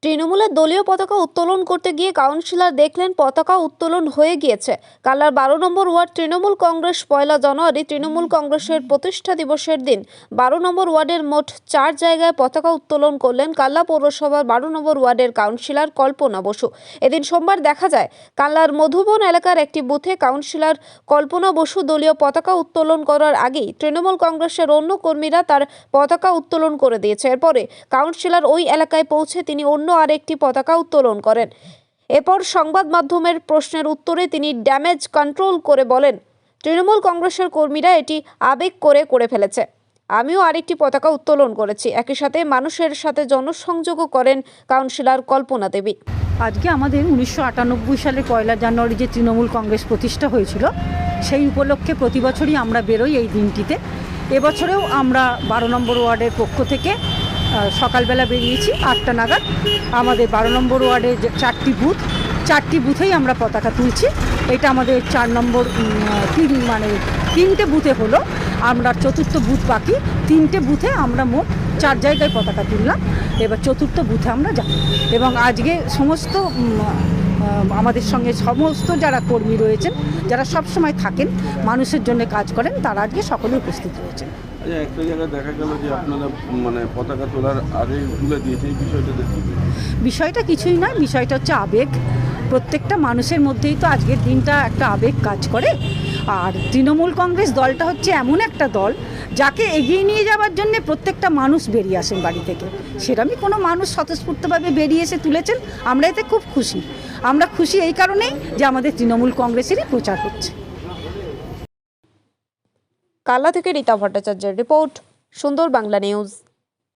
তৃণমূলের দলীয় পতাকা উত্তোলন করতে গিয়ে কাউন্সিলর দেখলেন পতাকা উত্তোলন হয়ে গিয়েছে। কাল্লার 12 নম্বর ওয়ার্ড তৃণমূল কংগ্রেস 1 জানুয়ারি তৃণমূল কংগ্রেসের প্রতিষ্ঠা দিবসের দিন 12 নম্বর ওয়ার্ডের মোট 4 জায়গায় পতাকা উত্তোলন করলেন কাল্লা পৌরসভার 12 নম্বর ওয়ার্ডের কাউন্সিলর কল্পনা বসু। এদিন সোমবার দেখা যায় কাল্লার মধুবন এলাকার একটি বুথে কাউন্সিলর কল্পনা বসু দলীয় পতাকা উত্তোলন করার আগেই তৃণমূল কংগ্রেসের অন্য কর্মীরা তার পতাকা উত্তোলন করে দিয়েছে। এরপরে কাউন্সিলর ওই এলাকায় পৌঁছে তিনি অন্য আরেকটি পতাকা উত্তোলন করেন। এরপর সংবাদ মাধ্যমের প্রশ্নের উত্তরে তিনি ড্যামেজ কন্ট্রোল করে বলেন, তৃণমূল কংগ্রেসের কর্মীরা এটি আবেগ করে ফেলেছে। আমিও আরেকটি পতাকা উত্তোলন করেছি। একই সাথে মানুষের সাথে জনসংযোগও করেন কাউন্সিলর কল্পনা দেবী। আজকে আমাদের 1998 সালে 1 জানুয়ারি যে তৃণমূল কংগ্রেস প্রতিষ্ঠা হয়েছিল সেই উপলক্ষে প্রতি বছরই আমরা বেরোই এই দিনটিতে। এবছরেও আমরা 12 নম্বর ওয়ার্ডের পক্ষ থেকে সকালবেলা বেরিয়েছি 8টা নাগাদ। আমাদের 12 নম্বর ওয়ার্ডে 4টি বুথেই আমরা পতাকা তুলছি। এটা আমাদের 4 নম্বর 3টে বুথে হলো, আমরা 4র্থ বুথ বাকি। 3টে বুথে আমরা মোট 4 জায়গায় পতাকা তুললাম। এবার 4র্থ বুথে আমরা যাব এবং আজকে সমস্ত আমাদের সঙ্গে সমস্ত যারা কর্মী রয়েছেন, যারা সব সময় থাকেন মানুষের জন্য কাজ করেন, তারা আজকে সকলে উপস্থিত রয়েছেন। একটা জায়গায় দেখা গেল যে আপনারা পতাকা তোলার আগে তুলে দিয়েছে, এই বিষয়টা কিছুই নয়, বিষয়টা হচ্ছে আবেগ। প্রত্যেকটা মানুষের মধ্যেই তো আজকের দিনটা একটা আবেগ কাজ করে। আর তৃণমূল কংগ্রেস দলটা হচ্ছে এমন একটা দল যাকে এগিয়ে নিয়ে যাওয়ার জন্য প্রত্যেকটা মানুষ বেরিয়ে আসেন বাড়ি থেকে। সেরকমই কোনো মানুষ স্বতঃস্ফূর্তভাবে বেরিয়ে এসে তুলেছেন। আমরা এতে খুব খুশি। আমরা খুশি এই কারণেই যে আমাদের তৃণমূল কংগ্রেসেরই প্রচার হচ্ছে। কাল্লা থেকে রীতা ভট্টাচার্যের রিপোর্ট, সুন্দর বাংলা নিউজ।